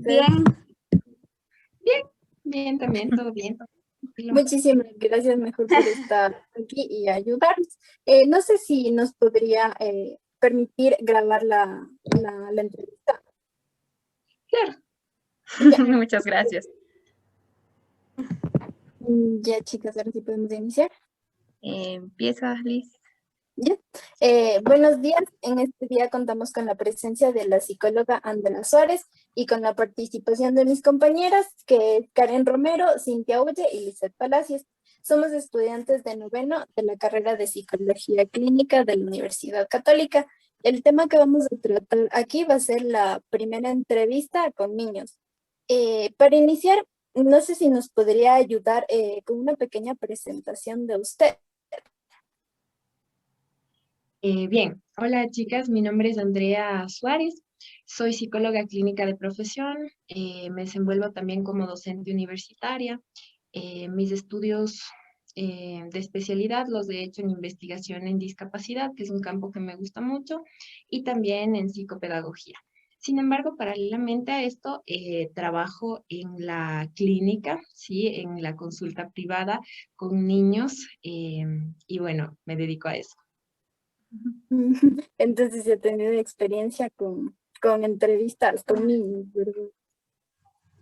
Bien, Bien, bien también, todo bien. Tranquilo. muchísimas gracias mejor por estar aquí y ayudarnos. No sé si nos podría permitir grabar la entrevista. Claro. Ya, Muchas gracias. ya chicas, ahora sí podemos iniciar. Empieza, Liz. Ya. Buenos días. En este día contamos con la presencia de la psicóloga Andrea Suárez y con la participación de mis compañeras, que es Karen Romero, Cintia Ulle y Lizeth Palacios. Somos estudiantes de noveno de la carrera de Psicología Clínica de la Universidad Católica. El tema que vamos a tratar aquí va a ser la primera entrevista con niños. Para iniciar, no sé si nos podría ayudar con una pequeña presentación de usted. Bien, hola chicas, mi nombre es Andrea Suárez, soy psicóloga clínica de profesión, me desenvuelvo también como docente universitaria. Mis estudios de especialidad los he hecho en investigación en discapacidad, que es un campo que me gusta mucho, y también en psicopedagogía. Sin embargo, paralelamente a esto, trabajo en la clínica, ¿sí? En la consulta privada con niños, y bueno, me dedico a eso. Entonces ya he tenido experiencia con entrevistas con niños, ¿verdad?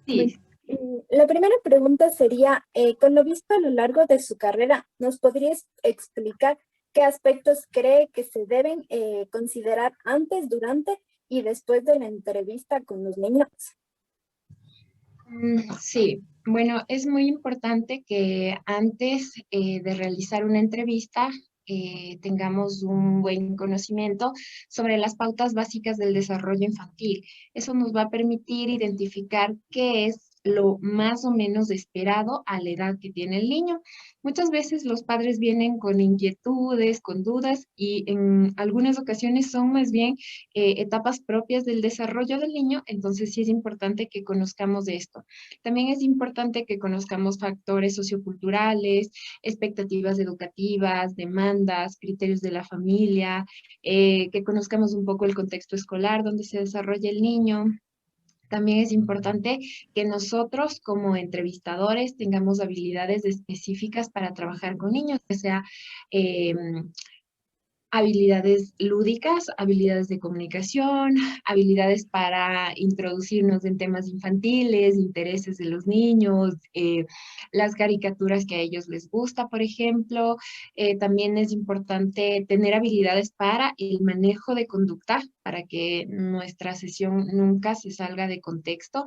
Bueno, Sí. la primera pregunta sería, con lo visto a lo largo de su carrera, ¿nos podrías explicar qué aspectos cree que se deben considerar antes, durante y después de la entrevista con los niños? Sí, bueno, es muy importante que antes de realizar una entrevista tengamos un buen conocimiento sobre las pautas básicas del desarrollo infantil. Eso nos va a permitir identificar qué es lo más o menos esperado a la edad que tiene el niño. Muchas veces los padres vienen con inquietudes, con dudas y en algunas ocasiones son más bien etapas propias del desarrollo del niño, entonces sí es importante que conozcamos de esto. También es importante que conozcamos factores socioculturales, expectativas educativas, demandas, criterios de la familia, que conozcamos un poco el contexto escolar donde se desarrolla el niño. También es importante que nosotros como entrevistadores tengamos habilidades específicas para trabajar con niños, que sea eh, habilidades lúdicas, habilidades de comunicación, habilidades para introducirnos en temas infantiles, intereses de los niños, las caricaturas que a ellos les gusta, por ejemplo. También es importante tener habilidades para el manejo de conducta, para que nuestra sesión nunca se salga de contexto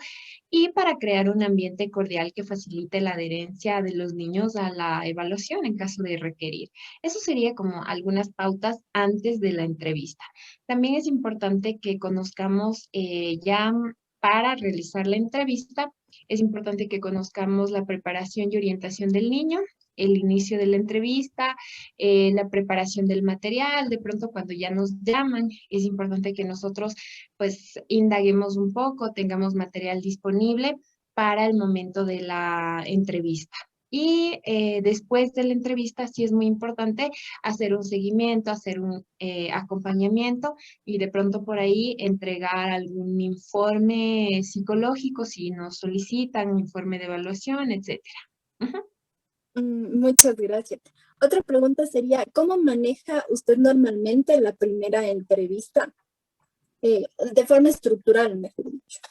y para crear un ambiente cordial que facilite la adherencia de los niños a la evaluación en caso de requerir. Eso sería como algunas pautas antes de la entrevista. También es importante que conozcamos ya para realizar la entrevista, es importante que conozcamos la preparación y orientación del niño, el inicio de la entrevista, la preparación del material, de pronto cuando ya nos llaman, es importante que nosotros pues indaguemos un poco, tengamos material disponible para el momento de la entrevista. Y después de la entrevista sí es muy importante hacer un seguimiento, hacer un acompañamiento y de pronto por ahí entregar algún informe psicológico si nos solicitan, un informe de evaluación, etcétera. Ujú. Muchas gracias. Otra pregunta sería, ¿cómo maneja usted normalmente la primera entrevista? De forma estructural, mejor dicho.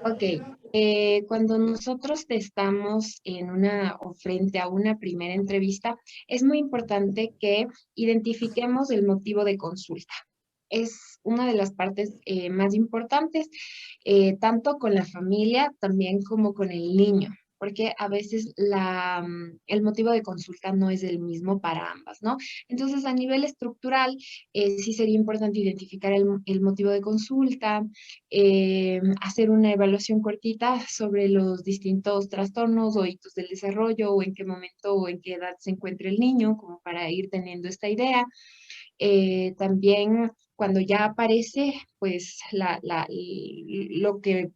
Ok, cuando nosotros estamos en una o frente a una primera entrevista, es muy importante que identifiquemos el motivo de consulta. Es una de las partes más importantes, tanto con la familia también como con el niño, porque a veces el motivo de consulta no es el mismo para ambas, ¿no? Entonces, a nivel estructural, sí sería importante identificar el motivo de consulta, hacer una evaluación cortita sobre los distintos trastornos o hitos del desarrollo o en qué momento o en qué edad se encuentra el niño, como para ir teniendo esta idea. También cuando ya aparece, pues lo que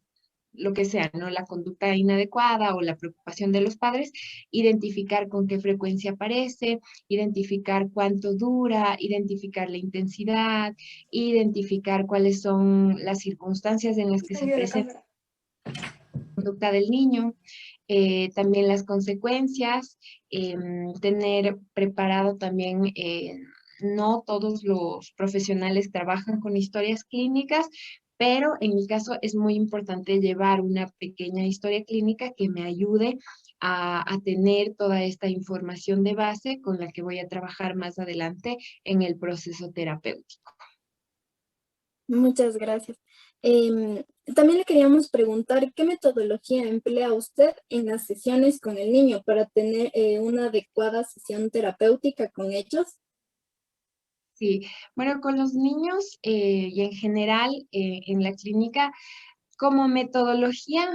lo que sea, ¿no? La conducta inadecuada o la preocupación de los padres, identificar con qué frecuencia aparece, identificar cuánto dura, identificar la intensidad, identificar cuáles son las circunstancias en las que se presenta la conducta del niño, también las consecuencias, tener preparado también, no todos los profesionales trabajan con historias clínicas, pero en mi caso es muy importante llevar una pequeña historia clínica que me ayude a tener toda esta información de base con la que voy a trabajar más adelante en el proceso terapéutico. Muchas gracias. También le queríamos preguntar qué metodología emplea usted en las sesiones con el niño para tener una adecuada sesión terapéutica con ellos. Sí, bueno, con los niños y en general en la clínica, como metodología,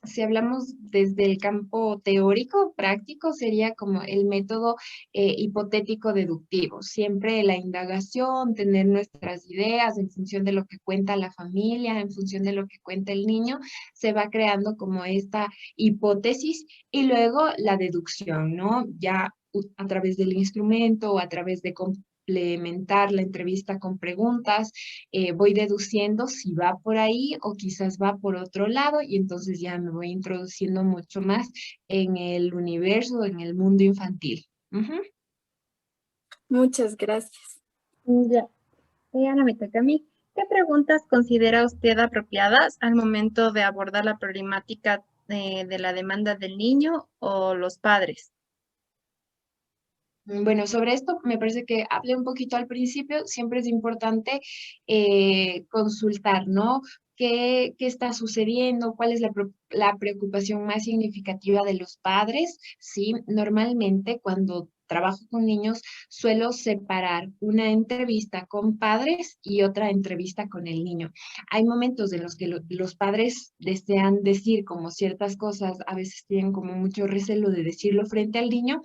si hablamos desde el campo teórico, práctico, sería como el método hipotético deductivo. Siempre la indagación, tener nuestras ideas en función de lo que cuenta la familia, en función de lo que cuenta el niño, se va creando como esta hipótesis y luego la deducción, ¿no? Ya a través del instrumento o a través de complementar la entrevista con preguntas, voy deduciendo si va por ahí o quizás va por otro lado y entonces ya me voy introduciendo mucho más en el universo, en el mundo infantil. Ujú. Muchas gracias. Ya, ahora me toca a mí. ¿Qué preguntas considera usted apropiadas al momento de abordar la problemática de la demanda del niño o los padres? Bueno, sobre esto me parece que hablé un poquito al principio, siempre es importante consultar, ¿no? ¿Qué está sucediendo? ¿Cuál es la preocupación más significativa de los padres? Sí, normalmente cuando trabajo con niños suelo separar una entrevista con padres y otra entrevista con el niño. Hay momentos en los que los padres desean decir como ciertas cosas, a veces tienen como mucho recelo de decirlo frente al niño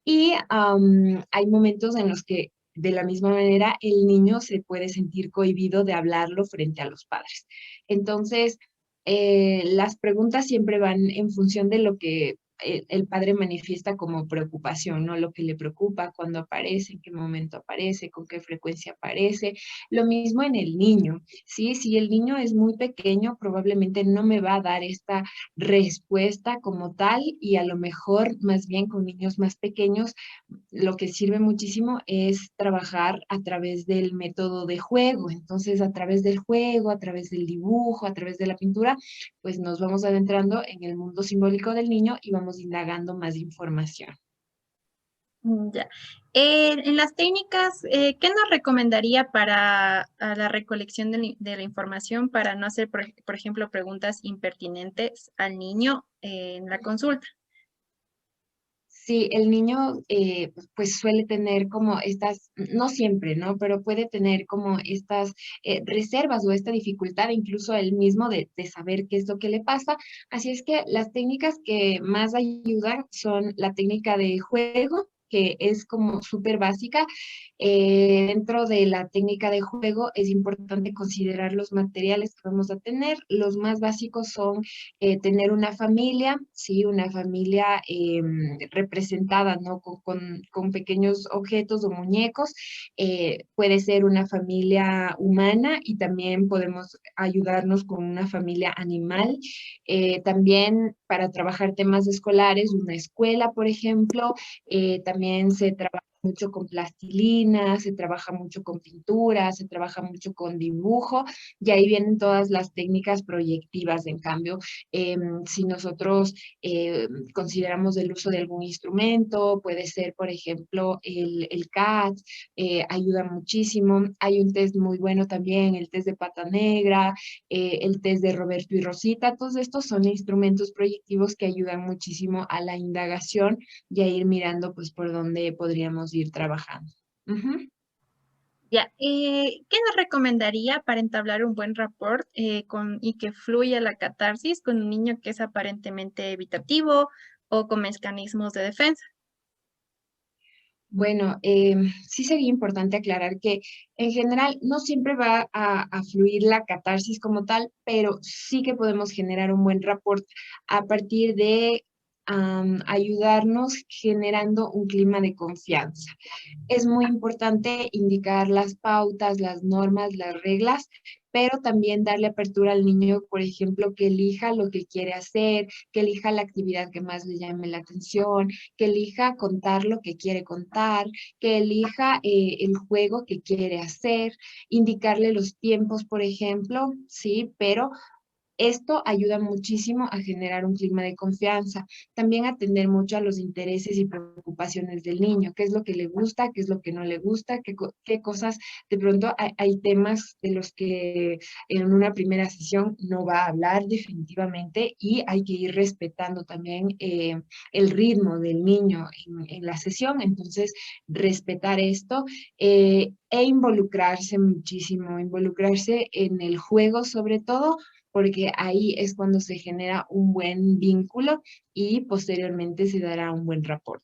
y hay momentos en los que de la misma manera el niño se puede sentir cohibido de hablarlo frente a los padres. Entonces, las preguntas siempre van en función de lo que el padre manifiesta como preocupación, ¿no? Lo que le preocupa, cuándo aparece, en qué momento aparece, con qué frecuencia aparece. Lo mismo en el niño, ¿sí? Si el niño es muy pequeño, probablemente no me va a dar esta respuesta como tal y a lo mejor más bien con niños más pequeños lo que sirve muchísimo es trabajar a través del método de juego. Entonces, a través del juego, a través del dibujo, a través de la pintura, pues nos vamos adentrando en el mundo simbólico del niño y vamos indagando más información. Ya. En las técnicas, ¿qué nos recomendaría para la recolección de la información para no hacer, por ejemplo, preguntas impertinentes al niño en la consulta? Sí, el niño pues suele tener como estas, no siempre, ¿no? Pero puede tener como estas reservas o esta dificultad incluso él mismo de saber qué es lo que le pasa. Así es que las técnicas que más ayudan son la técnica de juego, que es como súper básica. Dentro de la técnica de juego es importante considerar los materiales que vamos a tener. Los más básicos son tener una familia, sí, una familia representada, ¿no? Con pequeños objetos o muñecos. Puede ser una familia humana y también podemos ayudarnos con una familia animal. También para trabajar temas escolares, una escuela, por ejemplo, también se trabaja mucho con plastilina, se trabaja mucho con pintura, se trabaja mucho con dibujo, y ahí vienen todas las técnicas proyectivas. En cambio, si nosotros consideramos el uso de algún instrumento, puede ser, por ejemplo, el CAT, ayuda muchísimo. Hay un test muy bueno también, el test de pata negra, el test de Roberto y Rosita. Todos estos son instrumentos proyectivos que ayudan muchísimo a la indagación y a ir mirando pues por dónde podríamos ir trabajando. Ujú. Ya, ¿qué nos recomendaría para entablar un buen rapport y que fluya la catarsis con un niño que es aparentemente evitativo o con mecanismos de defensa? Bueno, sí sería importante aclarar que en general no siempre va a fluir la catarsis como tal, pero sí que podemos generar un buen rapport a partir de ayudarnos generando un clima de confianza. Es muy importante indicar las pautas, las normas, las reglas, pero también darle apertura al niño, por ejemplo, que elija lo que quiere hacer, que elija la actividad que más le llame la atención, que elija contar lo que quiere contar, que elija el juego que quiere hacer, indicarle los tiempos, por ejemplo, sí, pero esto ayuda muchísimo a generar un clima de confianza. También atender mucho a los intereses y preocupaciones del niño, qué es lo que le gusta, qué es lo que no le gusta, qué cosas, de pronto hay temas de los que en una primera sesión no va a hablar definitivamente y hay que ir respetando también el ritmo del niño en la sesión. Entonces, respetar esto. E involucrarse muchísimo, involucrarse en el juego sobre todo, porque ahí es cuando se genera un buen vínculo y posteriormente se dará un buen rapport.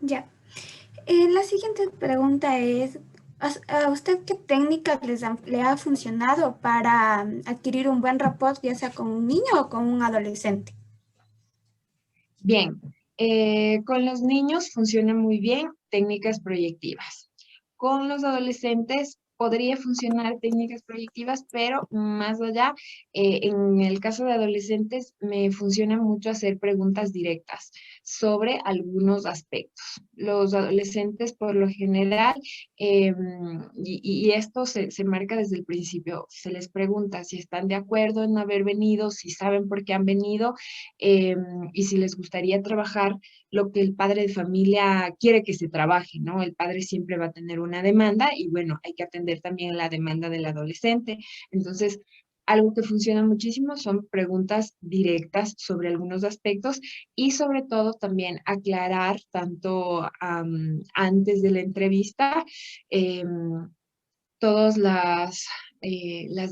Ya. La siguiente pregunta es, ¿a usted qué técnicas le ha funcionado para adquirir un buen rapport, ya sea con un niño o con un adolescente? Bien, con los niños funciona muy bien técnicas proyectivas. Con los adolescentes podría funcionar técnicas proyectivas, pero más allá, en el caso de adolescentes me funciona mucho hacer preguntas directas sobre algunos aspectos. Los adolescentes por lo general, y esto se marca desde el principio, se les pregunta si están de acuerdo en haber venido, si saben por qué han venido, eh, y si les gustaría trabajar lo que el padre de familia quiere que se trabaje, ¿no? El padre siempre va a tener una demanda y bueno, hay que atender también la demanda del adolescente. Entonces, algo que funciona muchísimo son preguntas directas sobre algunos aspectos y sobre todo también aclarar tanto antes de la entrevista todas las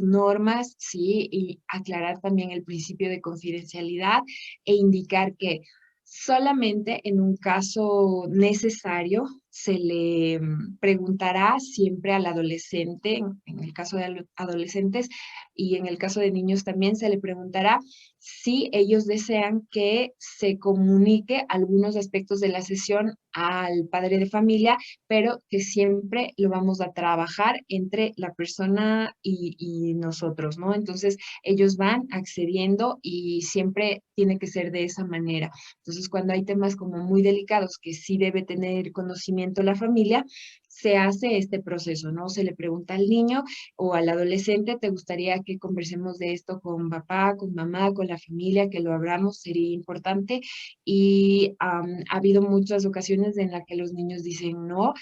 normas, ¿sí? Y aclarar también el principio de confidencialidad e indicar que solamente en un caso necesario se le preguntará siempre al adolescente, en el caso de adolescentes y en el caso de niños también se le preguntará si ellos desean que se comunique algunos aspectos de la sesión al padre de familia, pero que siempre lo vamos a trabajar entre la persona y nosotros, ¿no? Entonces, ellos van accediendo y siempre tiene que ser de esa manera. Entonces, cuando hay temas como muy delicados que sí debe tener conocimiento la familia, se hace este proceso, ¿no? Se le pregunta al niño o al adolescente, ¿te gustaría que conversemos de esto con papá, con mamá, con la familia, que lo abramos? Sería importante. Y ha habido muchas ocasiones en las que los niños dicen no,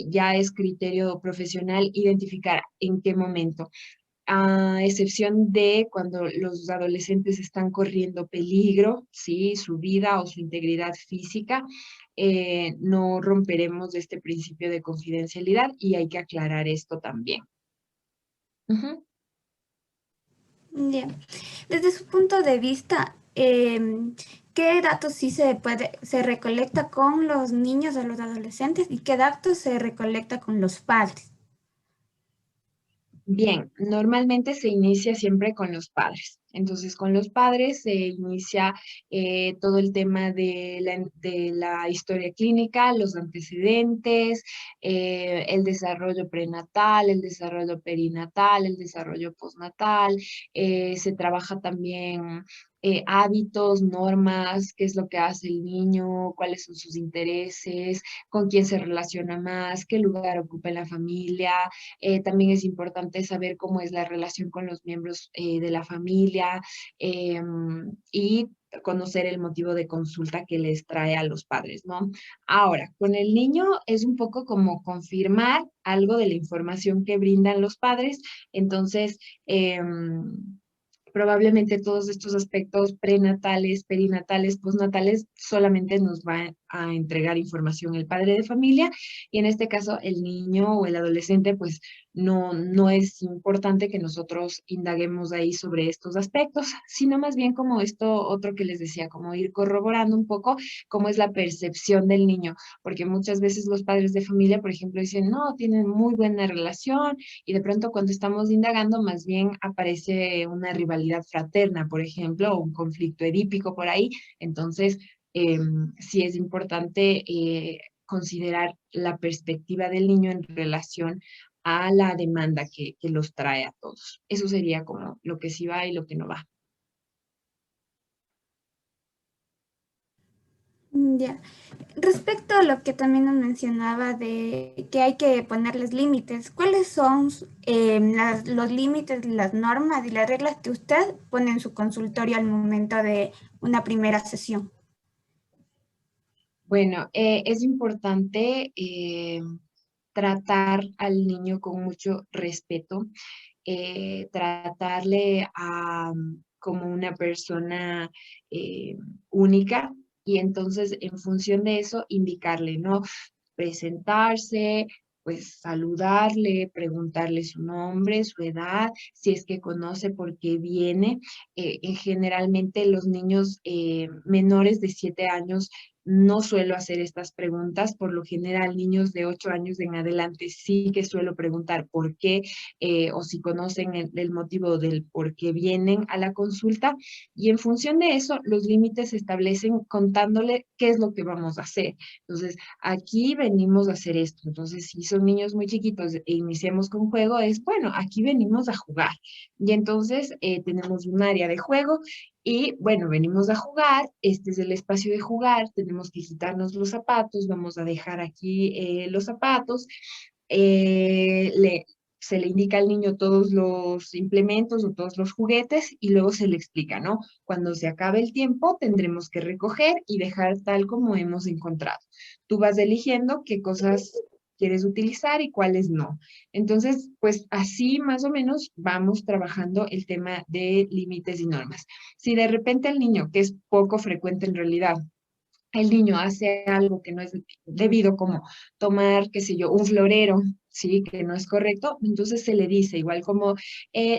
ya es criterio profesional identificar en qué momento, a excepción de cuando los adolescentes están corriendo peligro, ¿sí? Su vida o su integridad física, no romperemos este principio de confidencialidad y hay que aclarar esto también. Ujú. Bien. Desde su punto de vista, ¿qué datos sí se recolecta con los niños o los adolescentes y qué datos se recolecta con los padres? Bien, normalmente se inicia siempre con los padres. Entonces, con los padres se inicia todo el tema de la historia clínica, los antecedentes, el desarrollo prenatal, el desarrollo perinatal, el desarrollo postnatal. Se trabaja también hábitos, normas, qué es lo que hace el niño, cuáles son sus intereses, con quién se relaciona más, qué lugar ocupa en la familia. También es importante saber cómo es la relación con los miembros de la familia y conocer el motivo de consulta que les trae a los padres, ¿no? Ahora, con el niño es un poco como confirmar algo de la información que brindan los padres, entonces probablemente todos estos aspectos prenatales, perinatales, postnatales, solamente nos va a entregar información el padre de familia y en este caso el niño o el adolescente pues no es importante que nosotros indaguemos ahí sobre estos aspectos, sino más bien como esto otro que les decía, como ir corroborando un poco cómo es la percepción del niño, porque muchas veces los padres de familia, por ejemplo, dicen, no, tienen muy buena relación, y de pronto cuando estamos indagando, más bien aparece una rivalidad fraterna, por ejemplo, o un conflicto edípico por ahí. Entonces, sí es importante considerar la perspectiva del niño en relación a la demanda que los trae a todos. Eso sería como lo que sí va y lo que no va. Ya. Respecto a lo que también nos mencionaba de que hay que ponerles límites, ¿cuáles son los límites, las normas y las reglas que usted pone en su consultorio al momento de una primera sesión? Bueno, es importante tratar al niño con mucho respeto, tratarle como una persona única, y entonces en función de eso indicarle, ¿no? Presentarse, pues saludarle, preguntarle su nombre, su edad, si es que conoce por qué viene. Generalmente los niños menores de 7 años no suelo hacer estas preguntas. Por lo general, niños de 8 años en adelante sí que suelo preguntar por qué, o si conocen el motivo del por qué vienen a la consulta, y en función de eso los límites se establecen contándole qué es lo que vamos a hacer. Entonces, aquí venimos a hacer esto. Entonces, si son niños muy chiquitos e iniciamos con juego, es bueno, aquí venimos a jugar. Y entonces tenemos un área de juego y bueno, venimos a jugar, este es el espacio de jugar, tenemos que quitarnos los zapatos, vamos a dejar aquí los zapatos, eh, le, se le indica al niño todos los implementos o todos los juguetes y luego se le explica, ¿no? Cuando se acabe el tiempo tendremos que recoger y dejar tal como hemos encontrado. Tú vas eligiendo qué cosas quieres utilizar y cuáles no. Entonces, pues así más o menos vamos trabajando el tema de límites y normas. Si de repente el niño, que es poco frecuente en realidad, el niño hace algo que no es debido, como tomar, qué sé yo, un florero, sí, que no es correcto, entonces se le dice igual como,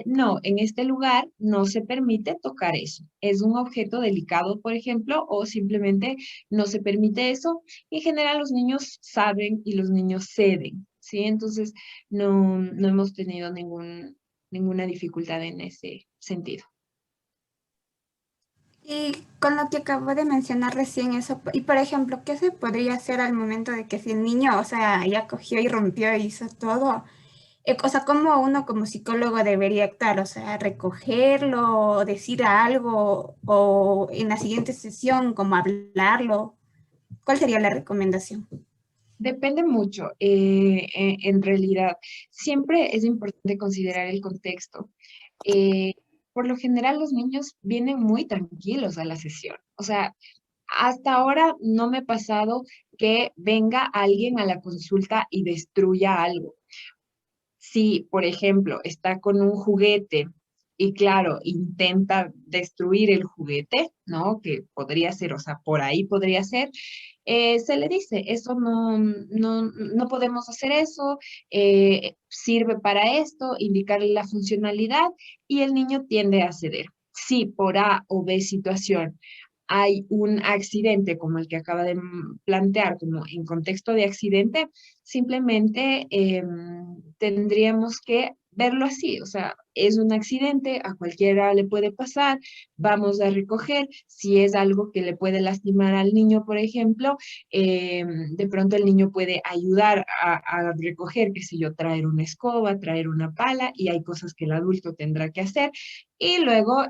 no, en este lugar no se permite tocar eso. Es un objeto delicado, por ejemplo, o simplemente no se permite eso. En general los niños saben y los niños ceden, ¿sí? Entonces no hemos tenido ninguna dificultad en ese sentido. Y con lo que acabo de mencionar recién eso, y por ejemplo, ¿qué se podría hacer al momento de que si el niño, o sea, ya cogió y rompió y hizo todo? O sea, ¿cómo uno como psicólogo debería actuar? O sea, recogerlo, decir algo, o en la siguiente sesión, como hablarlo. ¿Cuál sería la recomendación? Depende mucho, en realidad. Siempre es importante considerar el contexto. Eh, por lo general, los niños vienen muy tranquilos a la sesión. O sea, hasta ahora no me ha pasado que venga alguien a la consulta y destruya algo. Si, por ejemplo, está con un juguete y claro, intenta destruir el juguete, ¿no? Que podría ser, o sea, por ahí podría ser, se le dice, eso no podemos hacer eso, sirve para esto, indicarle la funcionalidad y el niño tiende a ceder. Si por A o B situación hay un accidente como el que acaba de plantear, como en contexto de accidente, simplemente tendríamos que verlo así, o sea, es un accidente, a cualquiera le puede pasar, vamos a recoger, si es algo que le puede lastimar al niño, por ejemplo, de pronto el niño puede ayudar a recoger, qué sé yo, traer una escoba, traer una pala, y hay cosas que el adulto tendrá que hacer, y luego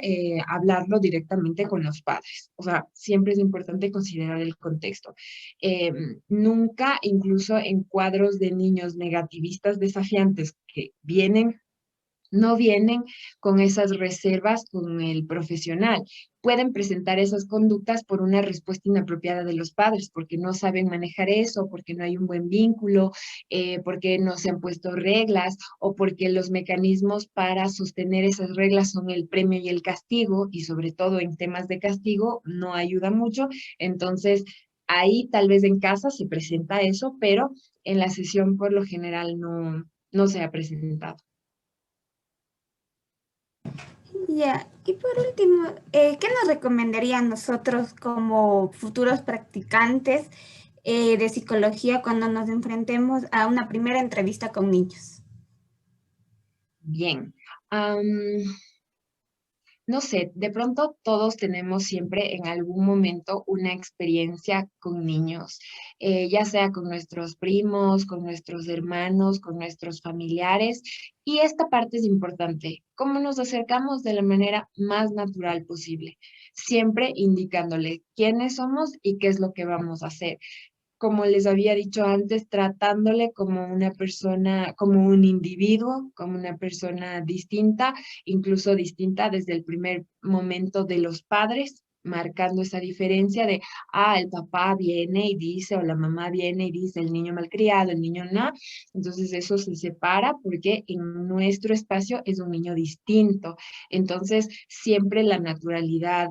hablarlo directamente con los padres. O sea, siempre es importante considerar el contexto. Eh, Nunca, incluso en cuadros de niños negativistas desafiantes que no vienen con esas reservas con el profesional. Pueden presentar esas conductas por una respuesta inapropiada de los padres, porque no saben manejar eso, porque no hay un buen vínculo, porque no se han puesto reglas o porque los mecanismos para sostener esas reglas son el premio y el castigo, y sobre todo en temas de castigo no ayuda mucho. Entonces, ahí tal vez en casa se presenta eso, pero en la sesión por lo general no se ha presentado. Ya, y por último, ¿qué nos recomendarían nosotros como futuros practicantes de psicología cuando nos enfrentemos a una primera entrevista con niños? Bien. No sé, de pronto todos tenemos siempre en algún momento una experiencia con niños, ya sea con nuestros primos, con nuestros hermanos, con nuestros familiares. Y esta parte es importante, cómo nos acercamos de la manera más natural posible, siempre indicándole quiénes somos y qué es lo que vamos a hacer, como les había dicho antes, tratándole como una persona, como un individuo, como una persona distinta, incluso distinta desde el primer momento de los padres, marcando esa diferencia de, el papá viene y dice, o la mamá viene y dice, el niño malcriado, el niño no. Entonces eso se separa porque en nuestro espacio es un niño distinto. Entonces siempre la naturalidad,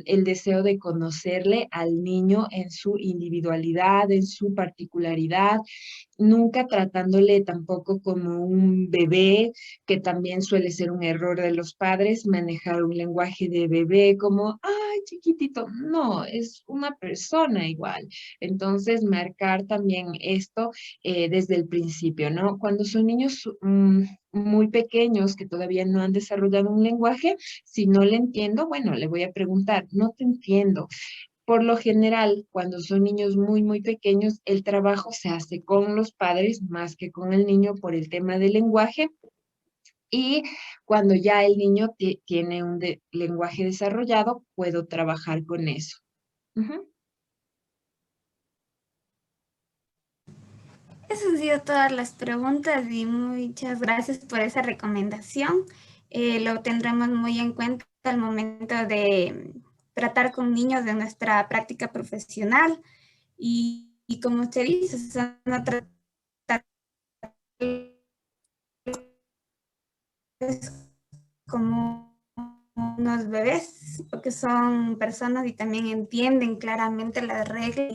el deseo de conocerle al niño en su individualidad, en su particularidad, nunca tratándole tampoco como un bebé, que también suele ser un error de los padres, manejar un lenguaje de bebé como, ay, chiquitito, no, es una persona igual. Entonces, marcar también esto desde el principio, ¿no? Cuando son niños muy pequeños que todavía no han desarrollado un lenguaje, si no le entiendo, bueno, le voy a preguntar, no te entiendo. Por lo general, cuando son niños muy pequeños, el trabajo se hace con los padres más que con el niño por el tema del lenguaje. Y cuando ya el niño tiene un lenguaje desarrollado, puedo trabajar con eso. Ujú. Esas han sido todas las preguntas y muchas gracias por esa recomendación. Lo tendremos muy en cuenta al momento de tratar con niños de nuestra práctica profesional y como usted dice, son tratar como unos bebés, porque son personas y también entienden claramente las reglas